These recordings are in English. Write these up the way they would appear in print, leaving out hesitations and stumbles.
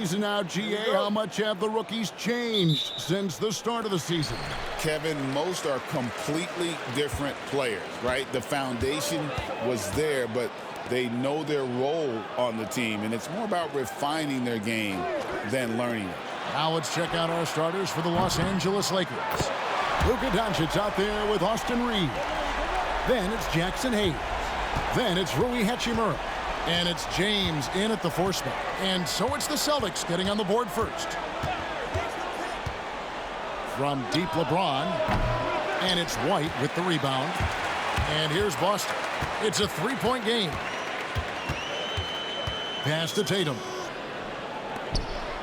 Now, GA, how much have the rookies changed since the start of the season? Kevin, most are completely different players, right? The foundation was there, but they know their role on the team, and it's more about refining their game than learning it. Now let's check out our starters for the Los Angeles Lakers. Luka Doncic out there with Austin Reeves. Then it's Jackson Hayes. Then it's Rui Hachimura. And it's James in at the 4 spot. And so it's the Celtics getting on the board first. From deep, LeBron. And it's White with the rebound. And here's Boston. It's a 3-point game. Pass to Tatum.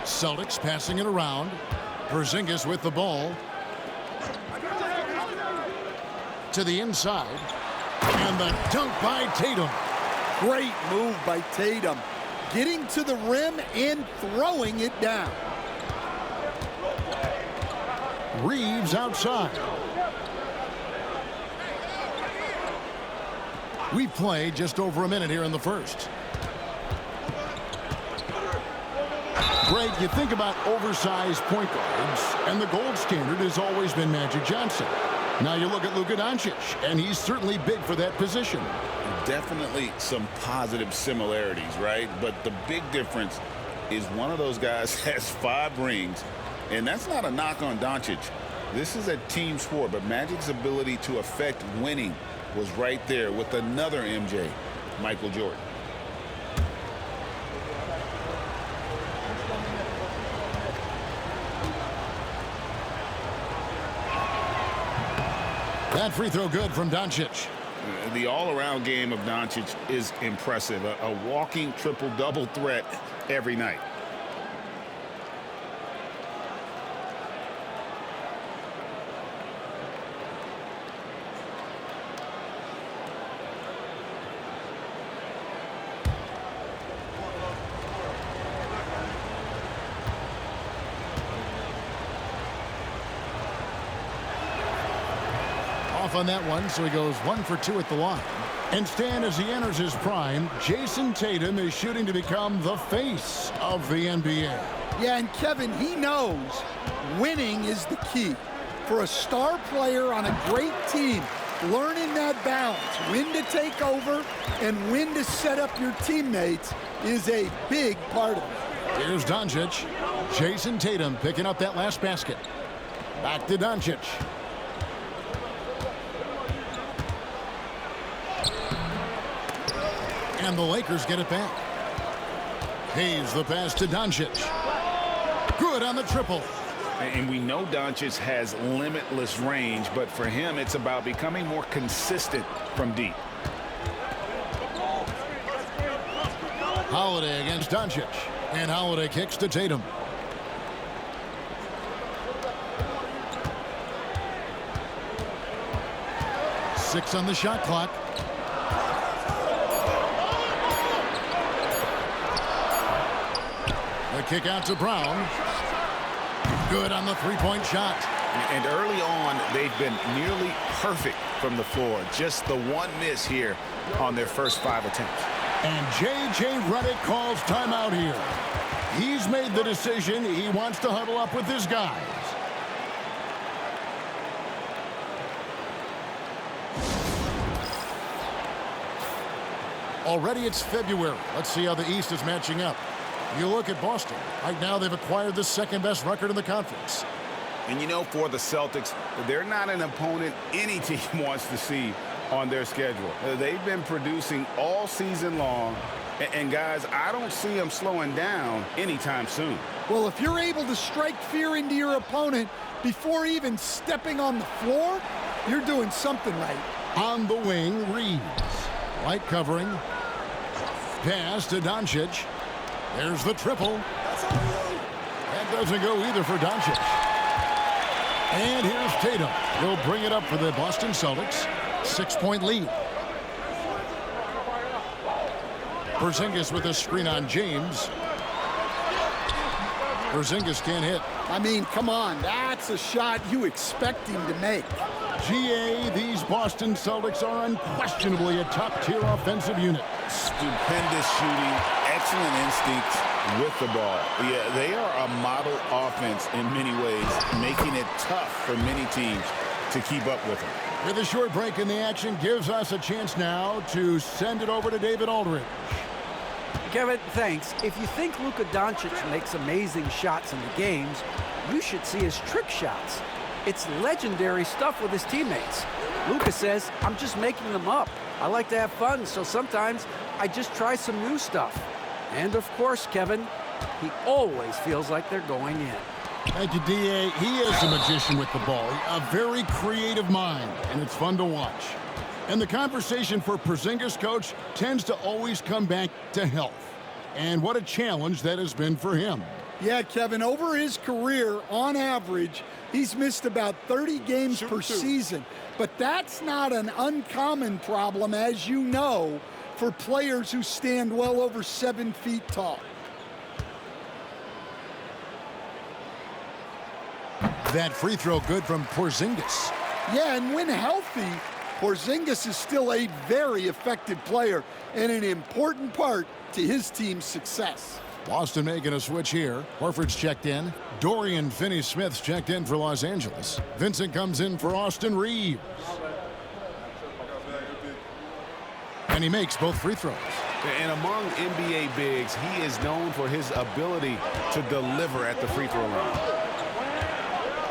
Celtics passing it around. Porzingis with the ball. To the inside. And the dunk by Tatum. Great move by Tatum. Getting to the rim and throwing it down. Reeves outside. We've played just over a minute here in the first. Greg, you think about oversized point guards, and the gold standard has always been Magic Johnson. Now you look at Luka Doncic, and he's certainly big for that position. Definitely some positive similarities, right? But the big difference is one of those guys has 5 rings, and that's not a knock on Doncic. This is a team sport, but Magic's ability to affect winning was right there with another MJ, Michael Jordan. That free throw good from Doncic. The all-around game of Doncic is impressive. A walking triple-double threat every night. Off on that one, so he goes 1 for 2 at the line. And Stan, as he enters his prime, Jason Tatum is shooting to become the face of the NBA. Yeah, and Kevin, he knows winning is the key. For a star player on a great team, learning that balance, when to take over and when to set up your teammates is a big part of it. Here's Doncic. Jason Tatum picking up that last basket. Back to Doncic. And the Lakers get it back. Hayes the pass to Doncic. Good on the triple. And we know Doncic has limitless range, but for him, it's about becoming more consistent from deep. Holiday against Doncic. And Holiday kicks to Tatum. Six on the shot clock. The kick out to Brown. Good on the three-point shot. And early on, they've been nearly perfect from the floor. Just the one miss here on their first 5 attempts. And J.J. Redick calls timeout here. He's made the decision. He wants to huddle up with his guys. Already it's February. Let's see how the East is matching up. You look at Boston. Right now they've acquired the second-best record in the conference. And you know, for the Celtics, they're not an opponent any team wants to see on their schedule. They've been producing all season long. And guys, I don't see them slowing down anytime soon. Well, if you're able to strike fear into your opponent before even stepping on the floor, you're doing something right. On the wing, Reeves. Light covering. Pass to Doncic. There's the triple. That doesn't go either for Doncic. And here's Tatum. He'll bring it up for the Boston Celtics. 6-point lead. Porzingis with a screen on James. Porzingis can't hit. I mean, come on. That's a shot you expect him to make. GA, these Boston Celtics are unquestionably a top-tier offensive unit. Stupendous shooting, excellent instincts, with the ball. Yeah, they are a model offense in many ways, making it tough for many teams to keep up with them. With a short break in the action, gives us a chance now to send it over to David Aldridge. Kevin, thanks. If you think Luka Doncic makes amazing shots in the games, you should see his trick shots. It's legendary stuff with his teammates. Luka says, I'm just making them up. I like to have fun, so sometimes I just try some new stuff. And of course, Kevin, he always feels like they're going in. Thank you, D.A. He is a magician with the ball, a very creative mind, and it's fun to watch. And the conversation for Porzingis, coach, tends to always come back to health. And what a challenge that has been for him. Yeah, Kevin, over his career, on average, he's missed about 30 games per season. But that's not an uncommon problem, as you know, for players who stand well over 7 feet tall. That free throw good from Porzingis. Yeah, and when healthy, Porzingis is still a very effective player and an important part to his team's success. Boston making a switch here. Horford's checked in. Dorian Finney-Smith's checked in for Los Angeles. Vincent comes in for Austin Reeves. And he makes both free throws. And among NBA bigs, he is known for his ability to deliver at the free throw line.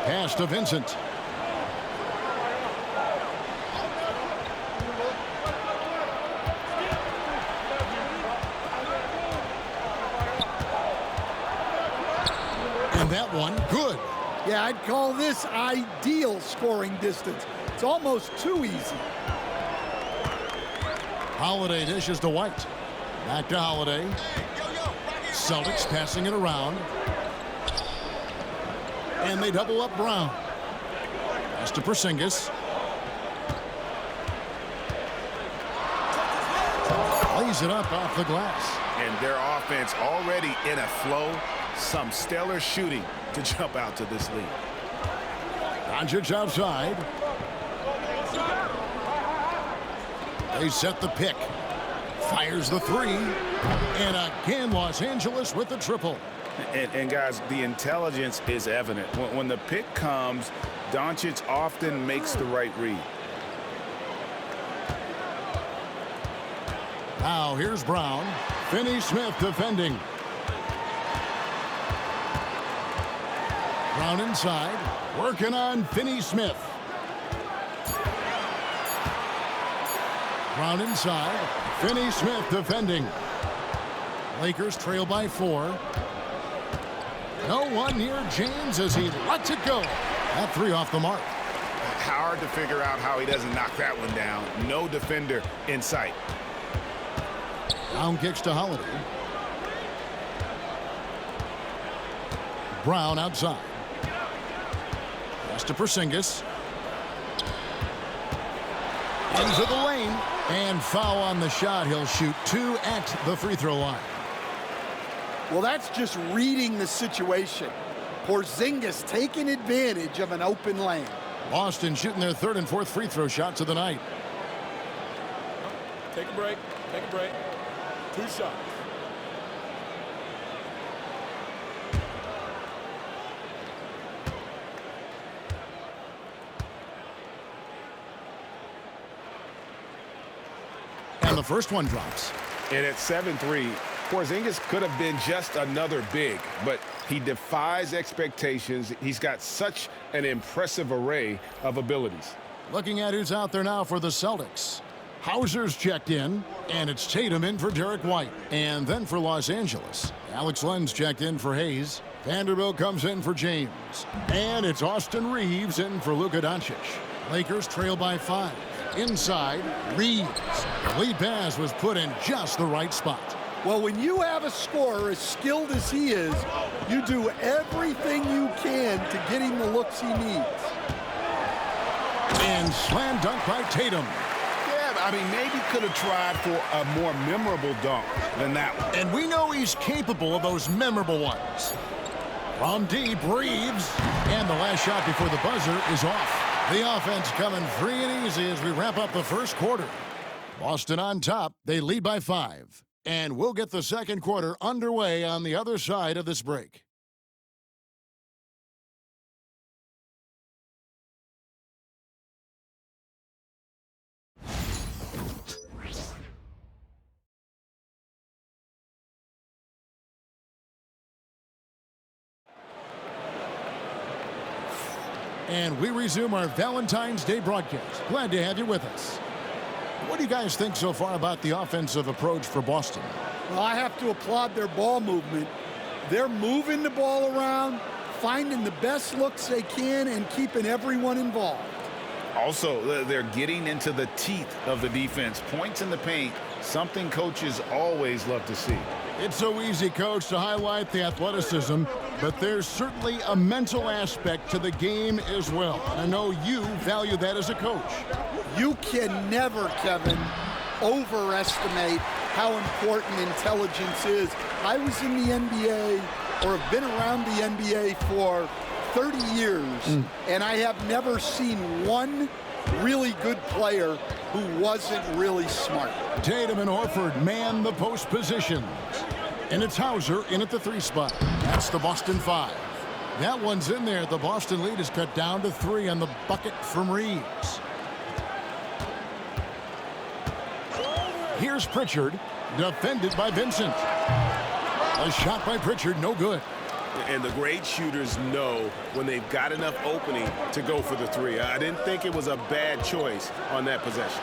Pass to Vincent. And that one, good. Yeah, I'd call this ideal scoring distance. It's almost too easy. Holiday dishes to White. Back to Holiday. Celtics passing it around. And they double up Brown. Pass to Porzingis. Lays it up off the glass. And their offense already in a flow. Some stellar shooting to jump out to this lead. Doncic outside. They set the pick. Fires the three. And again, Los Angeles with the triple. And guys, the intelligence is evident. When the pick comes, Doncic often makes the right read. Now here's Brown. Finney-Smith defending. Brown inside. Working on Finney-Smith. Brown inside. Finney-Smith defending. Lakers trail by 4. No one near James as he lets it go. That three off the mark. Hard to figure out how he doesn't knock that one down. No defender in sight. Brown kicks to Holiday. Brown outside. Pass to Porzingis. Into the lane. And foul on the shot. He'll shoot 2 at the free throw line. Well, that's just reading the situation. Porzingis taking advantage of an open lane. Boston shooting their 3rd and 4th free throw shots of the night. Take a break. Take a break. 2 shots. And the first one drops. And at 7-3, Porzingis could have been just another big, but he defies expectations. He's got such an impressive array of abilities. Looking at who's out there now for the Celtics. Hauser's checked in, and it's Tatum in for Derek White. And then for Los Angeles, Alex Len's checked in for Hayes. Vanderbilt comes in for James. And it's Austin Reeves in for Luka Doncic. Lakers trail by 5. Inside, Reeves. The lead pass was put in just the right spot. Well, when you have a scorer as skilled as he is, you do everything you can to get him the looks he needs. And slam dunk by Tatum. Yeah, I mean, maybe could have tried for a more memorable dunk than that one. And we know he's capable of those memorable ones. From deep, Reeves. And the last shot before the buzzer is off. The offense coming free and easy as we wrap up the first quarter. Boston on top. They lead by 5. And we'll get the second quarter underway on the other side of this break. And we resume our Valentine's Day broadcast. Glad to have you with us. What do you guys think so far about the offensive approach for Boston? Well, I have to applaud their ball movement. They're moving the ball around, finding the best looks they can, and keeping everyone involved. Also, they're getting into the teeth of the defense. Points in the paint, something coaches always love to see. It's so easy, Coach, to highlight the athleticism, but there's certainly a mental aspect to the game as well. I know you value that as a coach. You can never, Kevin, overestimate how important intelligence is. I was in the NBA, or have been around the NBA for 30 years, and I have never seen one really good player who wasn't really smart. Tatum and Horford man the post position. And it's Hauser in at the 3 spot. That's the Boston 5. That one's in there. The Boston lead is cut down to 3 on the bucket from Reeves. Here's Pritchard, defended by Vincent. A shot by Pritchard, no good. And the great shooters know when they've got enough opening to go for the 3. I didn't think it was a bad choice on that possession.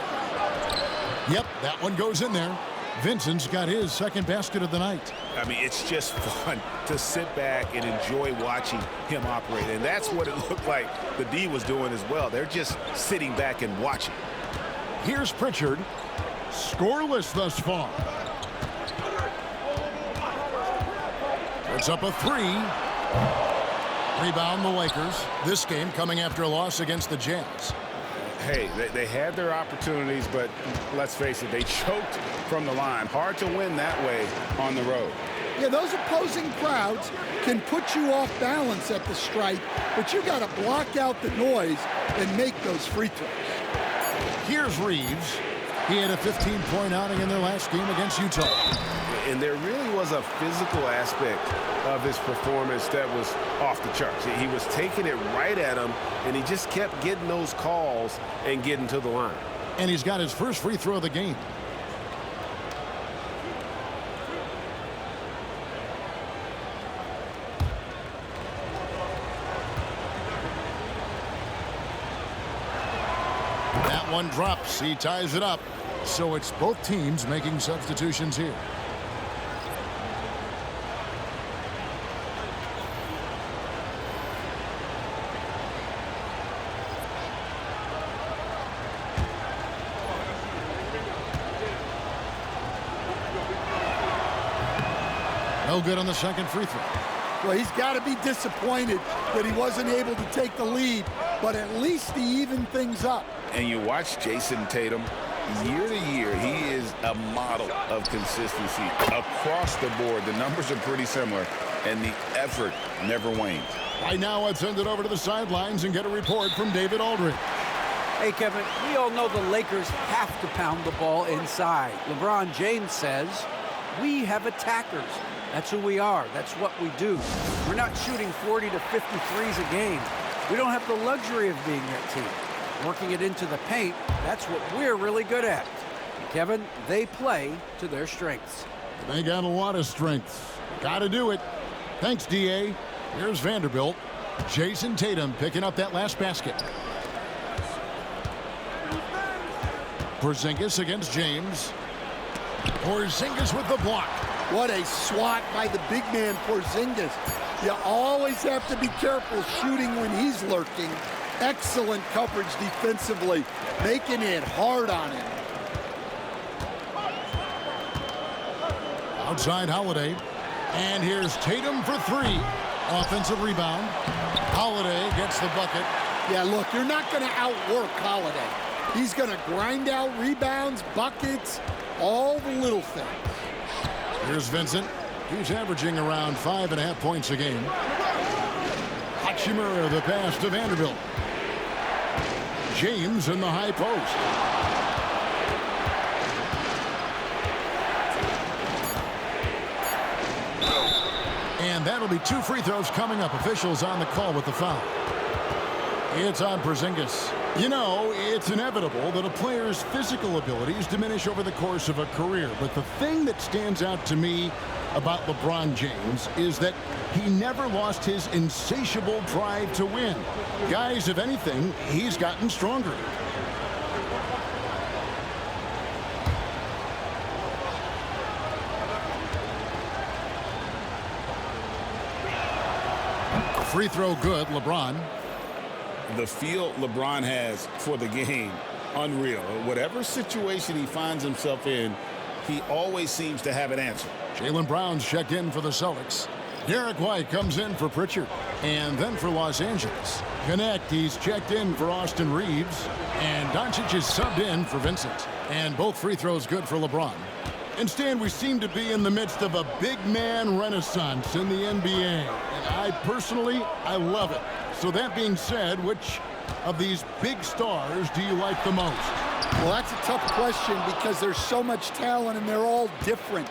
Yep, that one goes in there. Vincent's got his second basket of the night. I mean, it's just fun to sit back and enjoy watching him operate. And that's what it looked like the D was doing as well. They're just sitting back and watching. Here's Pritchard. Scoreless thus far. It's up a 3. Rebound the Lakers. This game coming after a loss against the Jazz. Hey, they had their opportunities, but let's face it, they choked from the line. Hard to win that way on the road. Yeah, those opposing crowds can put you off balance at the stripe, but you got to block out the noise and make those free throws. Here's Reeves. He had a 15-point outing in their last game against Utah. And there really was a physical aspect of his performance that was off the charts. He was taking it right at him, and he just kept getting those calls and getting to the line. And he's got his first free throw of the game. That one drops. He ties it up. So it's both teams making substitutions here. No good on the second free throw. Well, he's got to be disappointed that he wasn't able to take the lead, but at least he evened things up. And you watch Jason Tatum, year to year, he is a model of consistency across the board. The numbers are pretty similar, and the effort never wanes. Right now, let's send it over to the sidelines and get a report from David Aldridge. Hey, Kevin, we all know the Lakers have to pound the ball inside. LeBron James says, we have attackers. That's who we are. That's what we do. We're not shooting 40 to 53s a game. We don't have the luxury of being that team. Working it into the paint, that's what we're really good at. And Kevin, they play to their strengths. They got a lot of strengths. Got to do it. Thanks, D.A. Here's Vanderbilt. Jason Tatum picking up that last basket. Porzingis against James. Porzingis with the block. What a swat by the big man Porzingis. You always have to be careful shooting when he's lurking. Excellent coverage defensively, making it hard on him. Outside Holiday. And here's Tatum for 3. Offensive rebound. Holiday gets the bucket. Yeah, look, you're not going to outwork Holiday. He's going to grind out rebounds, buckets, all the little things. Here's Vincent. He's averaging around 5.5 points a game. Hachimura the pass to Vanderbilt. James in the high post. And that'll be 2 free throws coming up. Officials on the call with the foul. It's on Porzingis. You know, it's inevitable that a player's physical abilities diminish over the course of a career. But the thing that stands out to me about LeBron James is that he never lost his insatiable drive to win. Guys, if anything, he's gotten stronger. Free throw good, LeBron. The feel LeBron has for the game, unreal. Whatever situation he finds himself in, he always seems to have an answer. Jaylen Brown's checked in for the Celtics. Derek White comes in for Pritchard. And then for Los Angeles. Connect, he's checked in for Austin Reeves. And Doncic is subbed in for Vincent. And both free throws good for LeBron. And Stan, we seem to be in the midst of a big man renaissance in the NBA. And I personally love it. So that being said, which of these big stars do you like the most? Well, that's a tough question because there's so much talent and they're all different.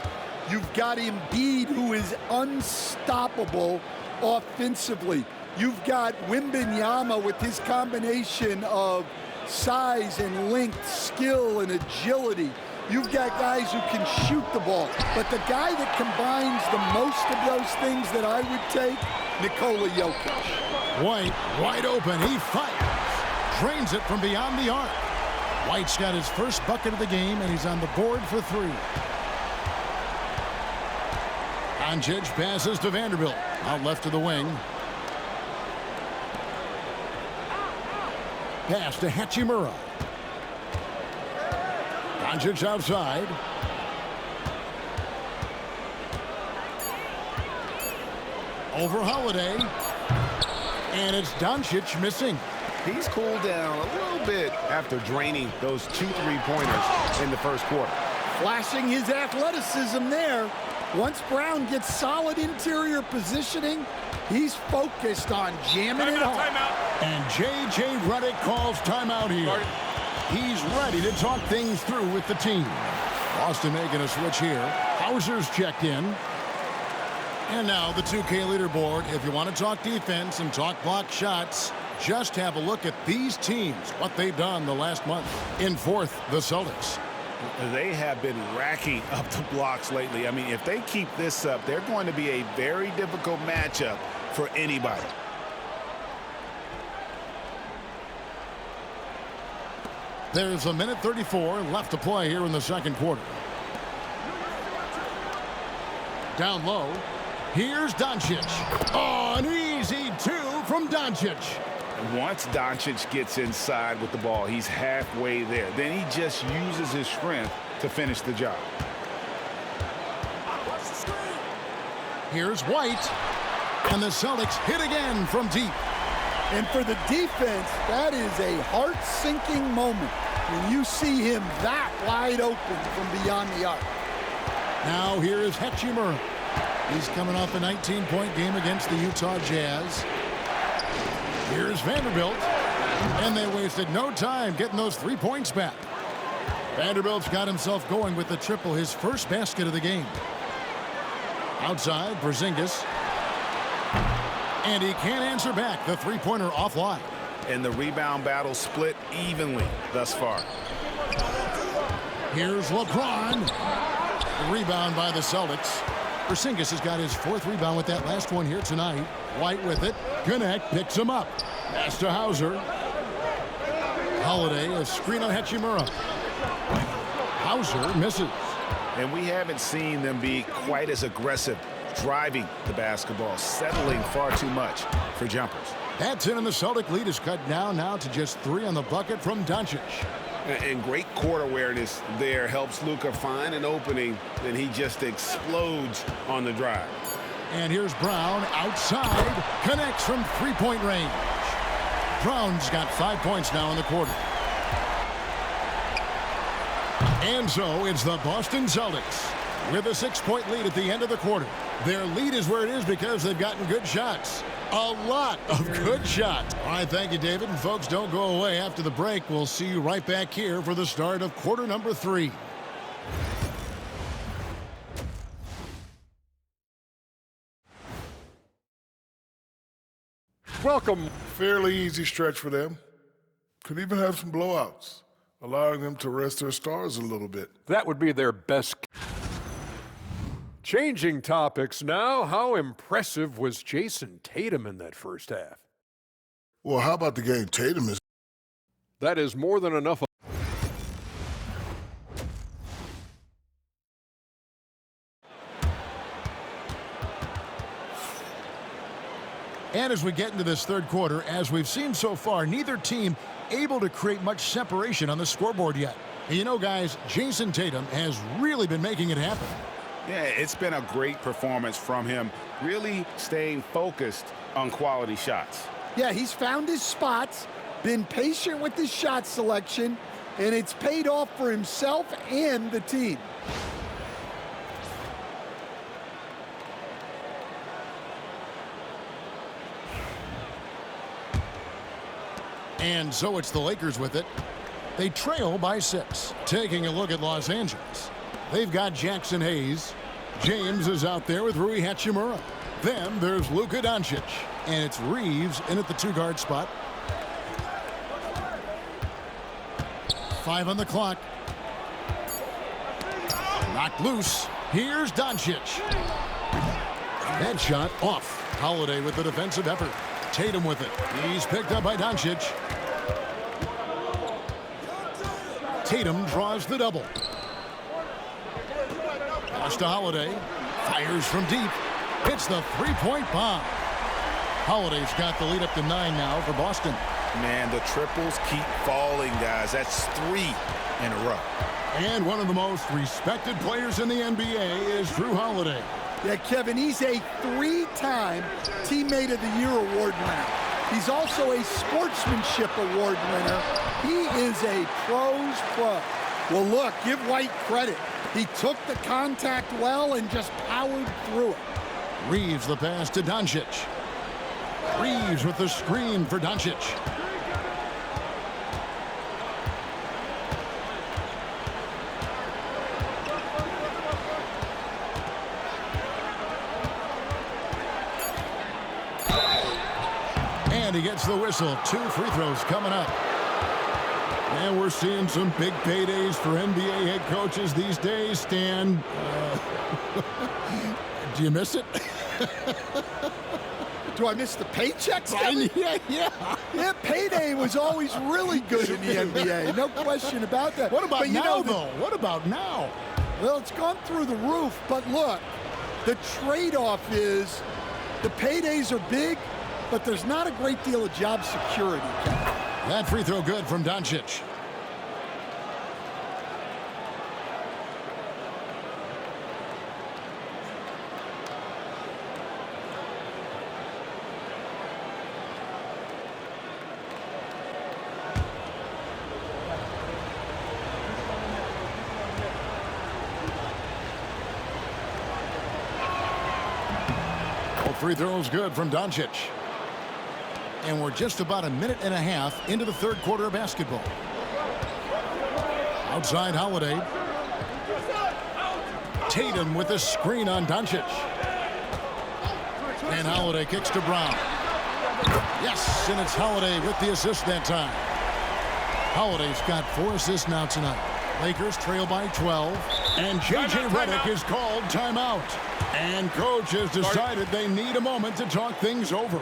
You've got Embiid, who is unstoppable offensively. You've got Wembanyama with his combination of size and length, skill and agility. You've got guys who can shoot the ball. But the guy that combines the most of those things that I would take, Nikola Jokic. White, wide open, he fires. Drains it from beyond the arc. White's got his first bucket of the game, and he's on the board for 3. Doncic passes to Vanderbilt. Out left to the wing. Pass to Hachimura. Doncic outside. Over Holiday. And it's Doncic missing. He's cooled down a little bit after draining those 2 3-pointers in the first quarter. Flashing his athleticism there. Once Brown gets solid interior positioning, he's focused on jamming it home. And J.J. Redick calls timeout here. He's ready to talk things through with the team. Boston making a switch here. Hauser's checked in. And now the 2K leaderboard. If you want to talk defense and talk block shots, just have a look at these teams, what they've done the last month. In 4th, the Celtics. They have been racking up the blocks lately. I mean, if they keep this up, they're going to be a very difficult matchup for anybody. There's a minute 34 left to play here in the second quarter. Down low. Here's Doncic. Oh, an easy 2 from Doncic. Once Doncic gets inside with the ball, he's halfway there. Then he just uses his strength to finish the job. Here's White. And the Celtics hit again from deep. And for the defense, that is a heart-sinking moment when you see him that wide open from beyond the arc. Now here is Hachimura. He's coming off a 19-point game against the Utah Jazz. Here's Vanderbilt. And they wasted no time getting those 3 points back. Vanderbilt's got himself going with the triple, his first basket of the game. Outside, Porzingis. And he can't answer back. The 3-pointer offline. And the rebound battle split evenly thus far. Here's LeBron. The rebound by the Celtics. Porzingis has got his 4th rebound with that last one here tonight. White with it. Connect picks him up. Pass to Hauser. Holiday, a screen on Hachimura. Hauser misses. And we haven't seen them be quite as aggressive driving the basketball, settling far too much for jumpers. That's it, and the Celtic lead is cut down now to just 3 on the bucket from Doncic. And great court awareness there helps Luka find an opening, and he just explodes on the drive. And here's Brown outside, connects from 3-point range. Brown's got 5 points now in the quarter. And so it's the Boston Celtics with a 6-point lead at the end of the quarter. Their lead is where it is because they've gotten good shots. A lot of good shots. All right, thank you, David. And folks, don't go away. After the break, we'll see you right back here for the start of quarter number 3. Welcome. Fairly easy stretch for them. Could even have some blowouts, allowing them to rest their stars a little bit. That would be their best. Changing topics now, how impressive was Jason Tatum in that first half? Well, how about the game Tatum is? That is more than enough. And as we get into this third quarter, as we've seen so far, neither team able to create much separation on the scoreboard yet. And you know, guys, Jason Tatum has really been making it happen. Yeah, it's been a great performance from him, really staying focused on quality shots. Yeah, he's found his spots, been patient with his shot selection, and it's paid off for himself and the team. And so it's the Lakers with it. They trail by 6. Taking a look at Los Angeles. They've got Jackson Hayes. James is out there with Rui Hachimura. Then there's Luka Doncic. And it's Reeves in at the 2-guard spot. 5 on the clock. Knocked loose. Here's Doncic. That shot off. Holiday with the defensive effort. Tatum with it. He's picked up by Doncic. Tatum draws the double. Pass to Holiday. Fires from deep. Hits the three-point bomb. Holiday's got the lead up to 9 now for Boston. Man, the triples keep falling, guys. That's 3 in a row. And one of the most respected players in the NBA is Drew Holiday. Yeah, Kevin, he's a 3-time Teammate of the Year award winner. He's also a Sportsmanship Award winner. He is a pro's pro. Well, look, give White credit. He took the contact well and just powered through it. Reeves the pass to Doncic. Reeves with the screen for Doncic. And he gets the whistle. 2 free throws coming up. And we're seeing some big paydays for NBA head coaches these days, Stan. Do you miss it? Do I miss the paychecks? Yeah. Payday was always really good in the NBA. No question about that. What about but now, though? What about now? Well, it's gone through the roof. But look, the trade-off is the paydays are big, but there's not a great deal of job security. That free throw good from Doncic. Free throws good from Doncic. And we're just about a minute and a half into the third quarter of basketball. Outside Holiday. Tatum with the screen on Doncic. And Holiday kicks to Brown. Yes, and it's Holiday with the assist that time. Holiday's got 4 assists now tonight. Lakers trail by 12. And J.J. Redick is called timeout. And coach has decided they need a moment to talk things over.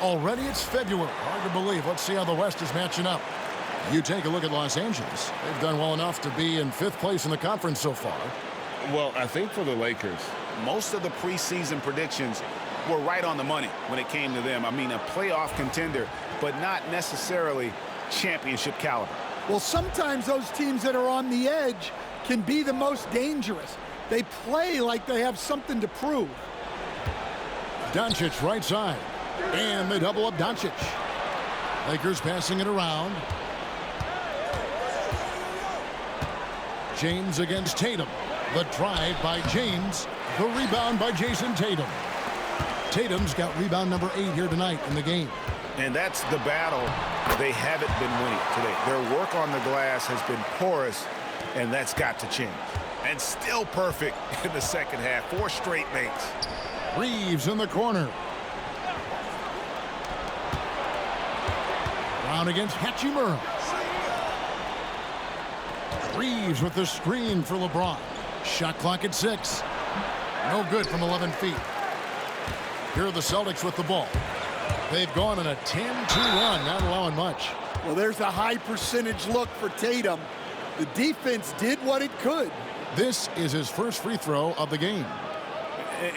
Already it's February. Hard to believe. Let's see how the West is matching up. You take a look at Los Angeles. They've done well enough to be in 5th place in the conference so far. Well, I think for the Lakers, most of the preseason predictions were right on the money when it came to them. I mean, a playoff contender, but not necessarily championship caliber. Well, sometimes those teams that are on the edge can be the most dangerous. They play like they have something to prove. Doncic right side. And they double up Doncic. Lakers passing it around. James against Tatum. The drive by James. The rebound by Jason Tatum. Tatum's got rebound number 8 here tonight in the game. And that's the battle they haven't been winning today. Their work on the glass has been porous, and that's got to change. And still perfect in the second half. 4 straight makes. Reeves in the corner. Brown against Hachimura. Reeves with the screen for LeBron. Shot clock at 6. No good from 11 feet. Here are the Celtics with the ball. They've gone on a 10-2 run, not allowing much. Well, there's a high percentage look for Tatum. The defense did what it could. This is his first free throw of the game.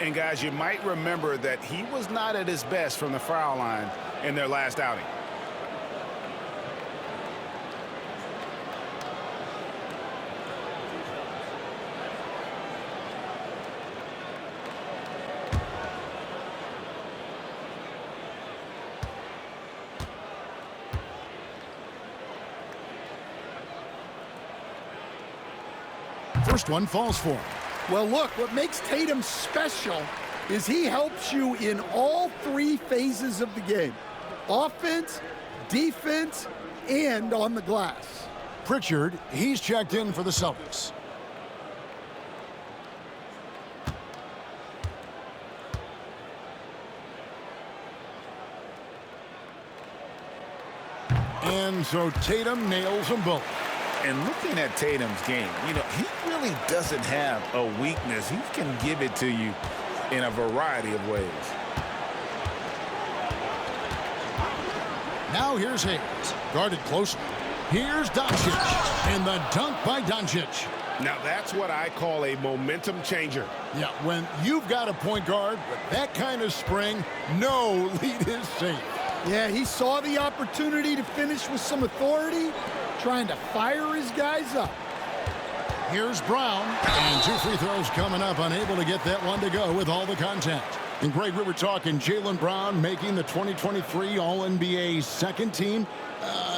And guys, you might remember that he was not at his best from the foul line in their last outing. First one falls for him. Well, look, what makes Tatum special is he helps you in all 3 phases of the game. Offense, defense, and on the glass. Pritchard, he's checked in for the Celtics. And so Tatum nails them both. And looking at Tatum's game, you know, he really doesn't have a weakness. He can give it to you in a variety of ways. Now here's Hayes, guarded closely. Here's Doncic, and the dunk by Doncic. Now that's what I call a momentum changer. Yeah, when you've got a point guard with that kind of spring, no lead is safe. Yeah, he saw the opportunity to finish with some authority, trying to fire his guys up. Here's Brown, and 2 free throws coming up, unable to get that one to go with all the contact. And Greg, we were talking Jaylen Brown making the 2023 All-NBA second team.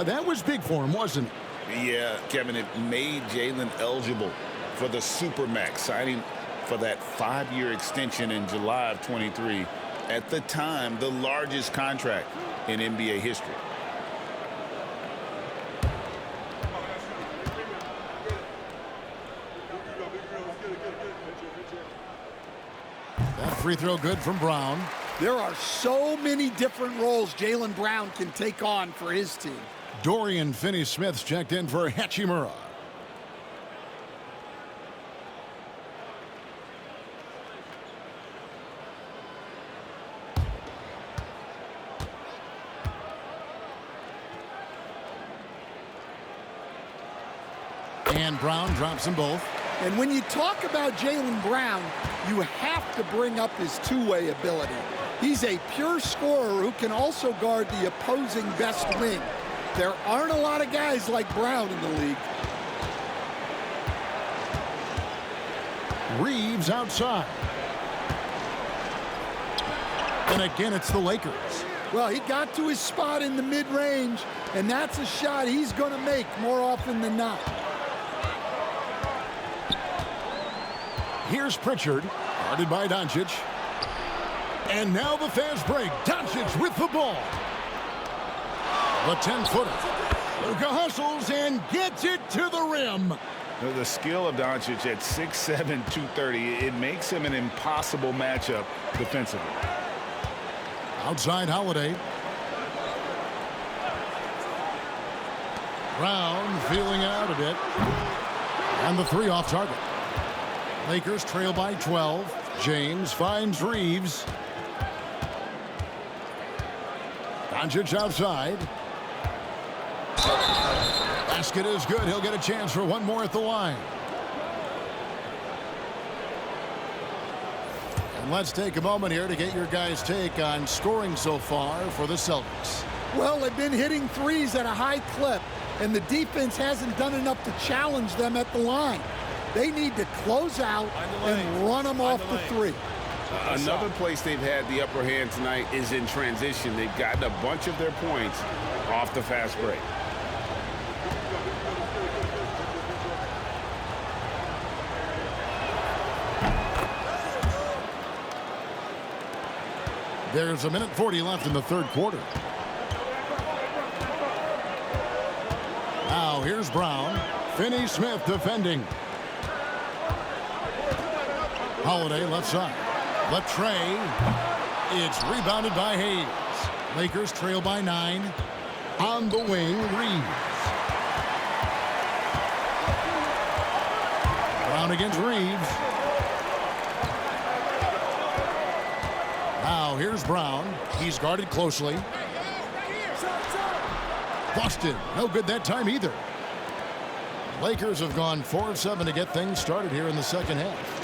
That was big for him, wasn't it? Yeah, Kevin, it made Jaylen eligible for the Supermax, signing for that 5-year extension in July of 23. At the time, the largest contract in NBA history. That free throw good from Brown. There are so many different roles Jaylen Brown can take on for his team. Dorian Finney-Smith's checked in for Hachimura. And Brown drops them both. And when you talk about Jaylen Brown, you have to bring up his two-way ability. He's a pure scorer who can also guard the opposing best wing. There aren't a lot of guys like Brown in the league. Reeves outside. And again, it's the Lakers. Well, he got to his spot in the mid-range, and that's a shot he's going to make more often than not. Here's Pritchard, guarded by Doncic. And now the fast break. Doncic with the ball. The 10-footer. Luka hustles and gets it to the rim. The skill of Doncic at 6'7", 230, it makes him an impossible matchup defensively. Outside Holiday. Brown feeling out a bit. And the 3 off target. Lakers trail by 12. James finds Reeves. Doncic outside. Basket is good. He'll get a chance for one more at the line. And let's take a moment here to get your guys' take on scoring so far for the Celtics. Well, they've been hitting threes at a high clip, and the defense hasn't done enough to challenge them at the line. They need to close out and run them off the three. Another place they've had the upper hand tonight is in transition. They've gotten a bunch of their points off the fast break. There's 1:40 left in the third quarter. Now here's Brown. Finney-Smith defending. Holiday left side. Latrey. It's rebounded by Hayes. Lakers trail by 9. On the wing, Reeves. Brown against Reeves. Now here's Brown. He's guarded closely. Boston, no good that time either. Lakers have gone 4 of 7 to get things started here in the second half.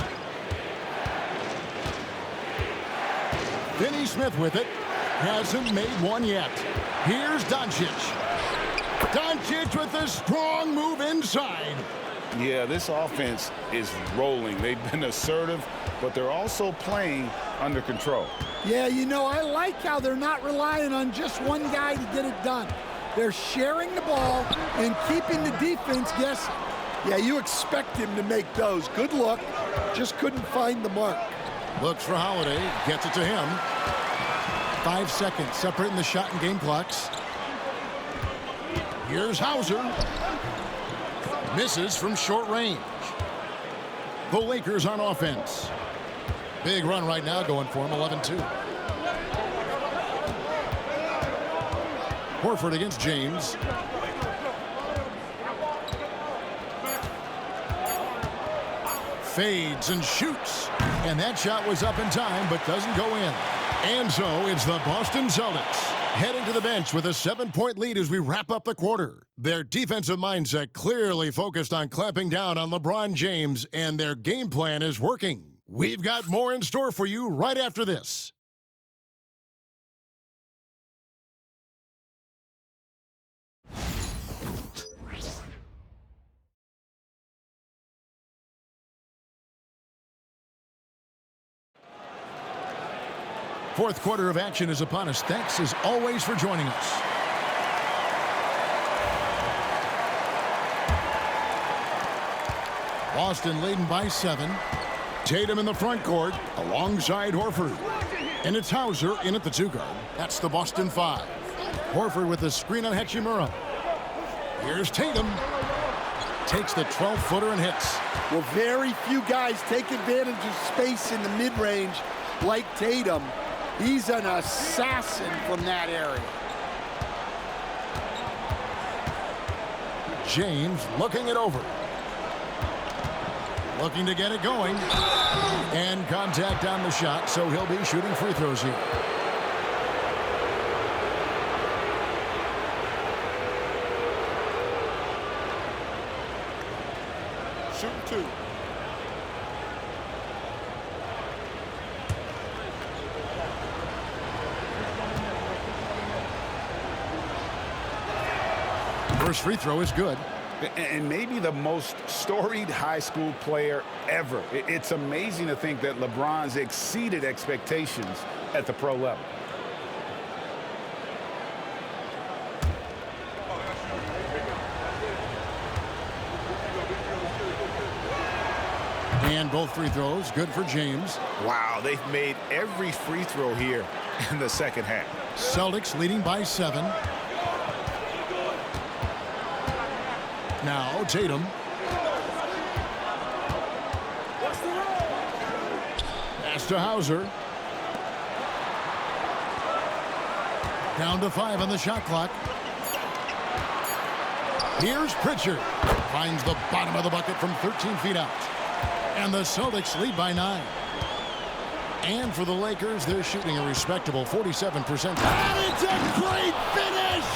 Finney-Smith with it. Hasn't made one yet. Here's Doncic. Doncic with a strong move inside. Yeah, this offense is rolling. They've been assertive, but they're also playing under control. Yeah, you know, I like how they're not relying on just one guy to get it done. They're sharing the ball and keeping the defense guessing. Yeah, you expect him to make those. Good look. Just couldn't find the mark. Looks for Holiday. Gets it to him. 5 seconds separating the shot and game clocks. Here's Hauser. Misses from short range. The Lakers on offense. Big run right now going for him, 11-2. Horford against James. Fades and shoots. And that shot was up in time, but doesn't go in. And so it's the Boston Celtics heading to the bench with a 7-point lead as we wrap up the quarter. Their defensive mindset clearly focused on clamping down on LeBron James, and their game plan is working. We've got more in store for you right after this. Fourth quarter of action is upon us. Thanks as always for joining us. Boston leading by 7. Tatum in the front court alongside Horford. And it's Hauser in at the 2 guard. That's the Boston 5. Horford with the screen on Hachimura. Here's Tatum. Takes the 12-footer and hits. Well, very few guys take advantage of space in the mid-range like Tatum. He's an assassin from that area. James looking it over. Looking to get it going. And contact on the shot, so he'll be shooting free throws here. Shooting 2. First free throw is good. And maybe the most storied high school player ever. It's amazing to think that LeBron's exceeded expectations at the pro level. And both free throws good for James. Wow, they've made every free throw here in the second half. Celtics leading by 7. Now Tatum. Pass to Hauser. Down to 5 on the shot clock. Here's Pritchard. Finds the bottom of the bucket from 13 feet out. And the Celtics lead by 9. And for the Lakers, they're shooting a respectable 47%. And it's a great finish!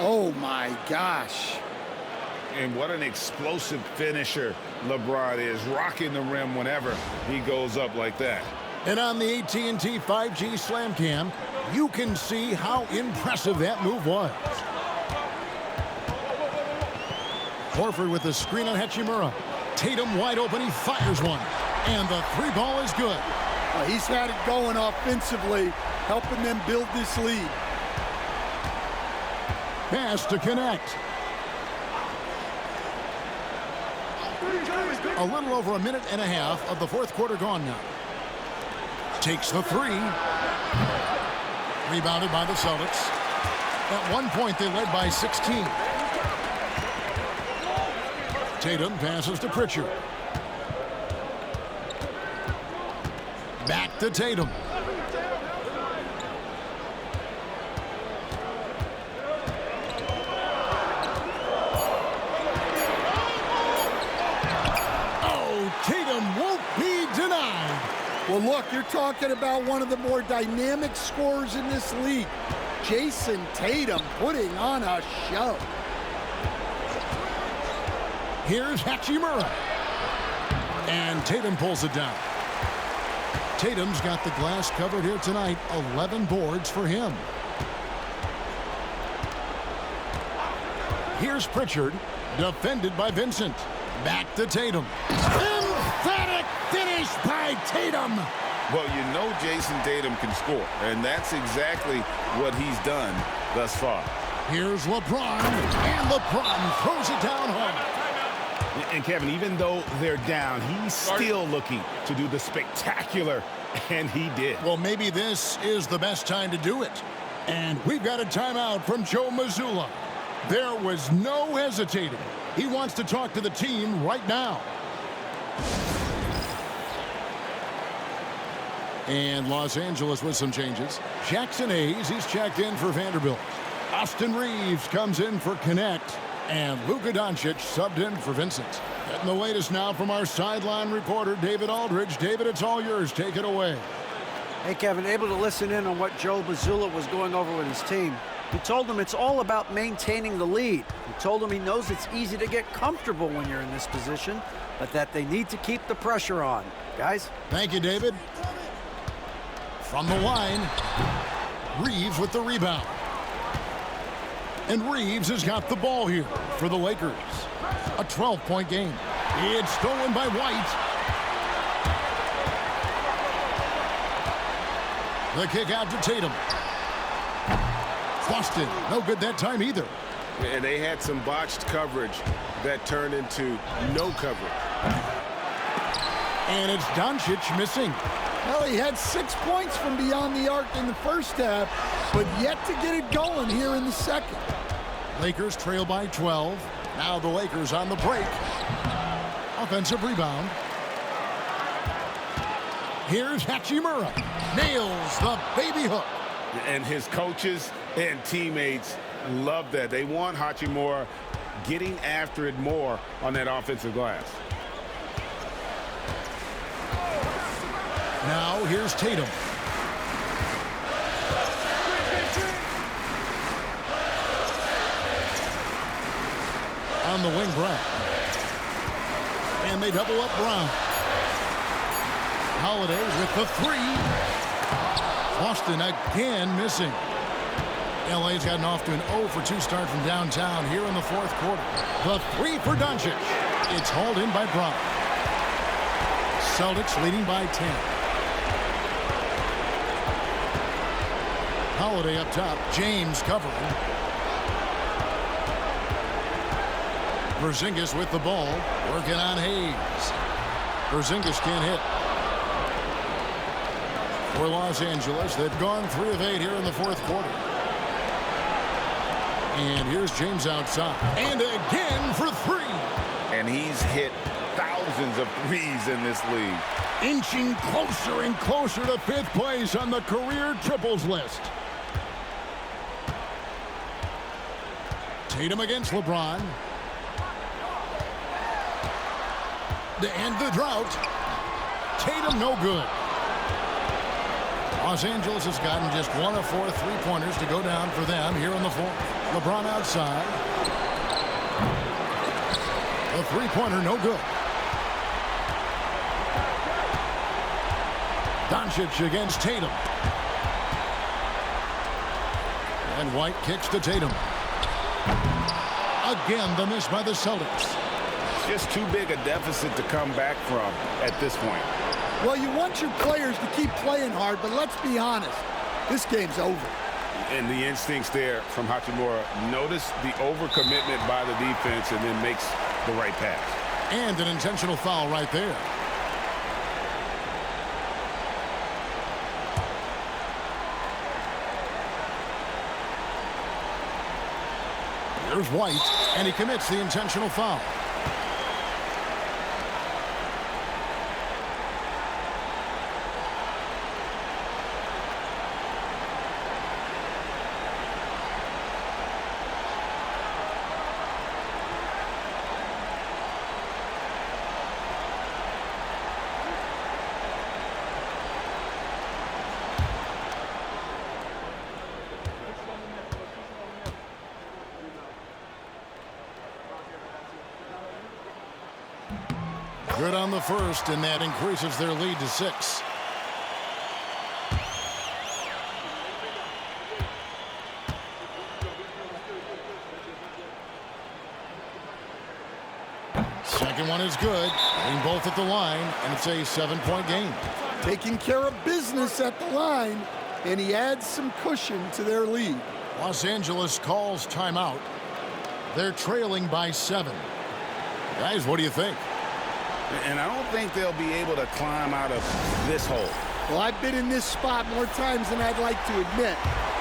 Oh, my gosh. And what an explosive finisher LeBron is, rocking the rim whenever he goes up like that. And on the AT&T 5G Slam Cam, you can see how impressive that move was. Horford with the screen on Hachimura. Tatum wide open, he fires one. And the three ball is good. Well, he's had it going offensively, helping them build this lead. Pass to connect. A little over a minute and a half of the fourth quarter gone now. Takes the three. Rebounded by the Celtics. At one point, they led by 16. Tatum passes to Pritchard. Back to Tatum. Tatum won't be denied. Well, look, you're talking about one of the more dynamic scorers in this league. Jason Tatum putting on a show. Here's Hachimura. And Tatum pulls it down. Tatum's got the glass covered here tonight. 11 boards for him. Here's Pritchard, defended by Vincent. Back to Tatum. Emphatic finish by Tatum. Well, you know Jason Tatum can score, and that's exactly what he's done thus far. Here's LeBron, and LeBron throws it down home. And Kevin, even though they're down, he's still looking to do the spectacular, and he did. Well, maybe this is the best time to do it. And we've got a timeout from Joe Mazzulla. There was no hesitating. He wants to talk to the team right now. And Los Angeles with some changes. Jackson Hayes, he's checked in for Vanderbilt. Austin Reeves comes in for Connect. And Luka Doncic subbed in for Vincent. Getting the latest now from our sideline reporter, David Aldridge. David, it's all yours. Take it away. Hey, Kevin, able to listen in on what Joe Mazzulla was going over with his team. He told them it's all about maintaining the lead. He told them he knows it's easy to get comfortable when you're in this position, but that they need to keep the pressure on. Guys? Thank you, David. From the line, Reeves with the rebound. And Reeves has got the ball here for the Lakers. A 12-point game. It's stolen by White. The kick out to Tatum. Boston, no good that time either. And they had some botched coverage that turned into no coverage. And it's Doncic missing. Well, he had 6 points from beyond the arc in the first half, but yet to get it going here in the second. Lakers trail by 12. Now the Lakers on the break. Offensive rebound. Here's Hachimura. Nails the baby hook. And his coaches and teammates love that. They want Hachimura getting after it more on that offensive glass. Now here's Tatum. On the wing, Brown. And they double up Brown. Holiday with the three. Boston again missing. LA's gotten off to an 0-for-2 start from downtown here in the fourth quarter. The three for Doncic. It's hauled in by Brown. Celtics leading by 10. Holiday up top. James covering. Porzingis with the ball. Working on Hayes. Porzingis can't hit. For Los Angeles, they've gone 3 of 8 here in the fourth quarter. And here's James outside. And again for 3. And he's hit thousands of threes in this league. Inching closer and closer to 5th place on the career triples list. Tatum against LeBron. To end the drought. Tatum, no good. Los Angeles has gotten just 1 of 4 three-pointers to go down for them here in the fourth. LeBron outside. The three-pointer, no good. Doncic against Tatum. And White kicks to Tatum. Again, the miss by the Celtics. Just too big a deficit to come back from at this point. Well, you want your players to keep playing hard, but let's be honest. This game's over. And the instincts there from Hachimura. Notice the overcommitment by the defense and then makes the right pass. And an intentional foul right there. There's White, and he commits the intentional foul. Good on the first, and that increases their lead to 6. Second one is good. Hitting both at the line, and it's a 7-point game. Taking care of business at the line, and he adds some cushion to their lead. Los Angeles calls timeout. They're trailing by 7. Guys, what do you think? And I don't think they'll be able to climb out of this hole. Well, I've been in this spot more times than I'd like to admit.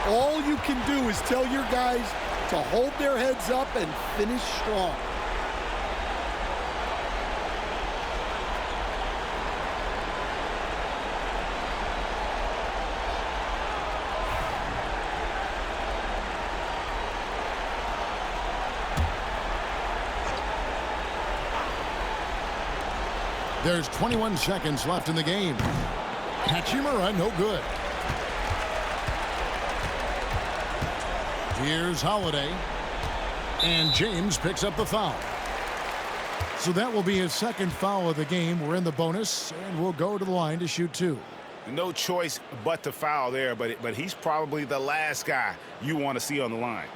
All you can do is tell your guys to hold their heads up and finish strong. There's 21 seconds left in the game. Hachimura, no good. Here's Holiday. And James picks up the foul. So that will be his second foul of the game. We're in the bonus, and we'll go to the line to shoot 2. No choice but to foul there, but he's probably the last guy you want to see on the line.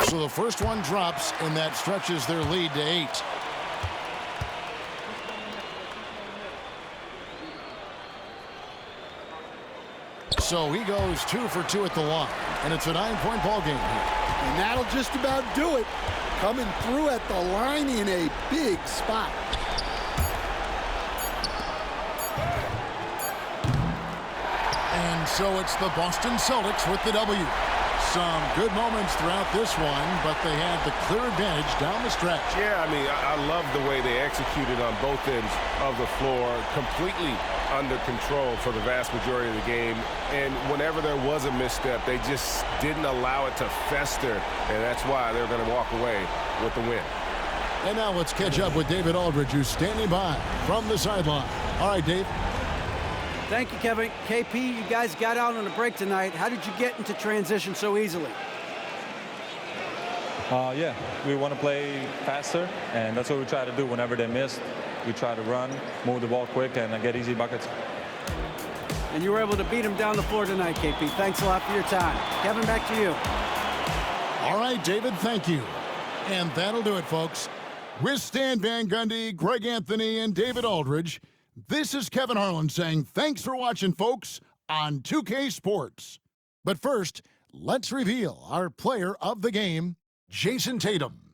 So the first one drops, and that stretches their lead to 8. So he goes 2 for 2 at the line, and it's a 9-point ball game here. And that'll just about do it. Coming through at the line in a big spot. And so it's the Boston Celtics with the W. Some good moments throughout this one, but they had the clear advantage down the stretch. Yeah, I mean, I love the way they executed on both ends of the floor, completely under control for the vast majority of the game. And whenever there was a misstep, they just didn't allow it to fester, and that's why they're going to walk away with the win. And now let's catch up with David Aldridge, who's standing by from the sideline. All right, Dave. Thank you, Kevin. KP, you guys got out on a break tonight. How did you get into transition so easily? Yeah, we want to play faster, and that's what we try to do whenever they miss. We try to run, move the ball quick, and get easy buckets. And you were able to beat them down the floor tonight, KP. Thanks a lot for your time. Kevin, back to you. All right, David, thank you. And that'll do it, folks. With Stan Van Gundy, Greg Anthony, and David Aldridge, this is Kevin Harlan saying thanks for watching, folks, on 2K Sports. But first, let's reveal our player of the game, Jason Tatum.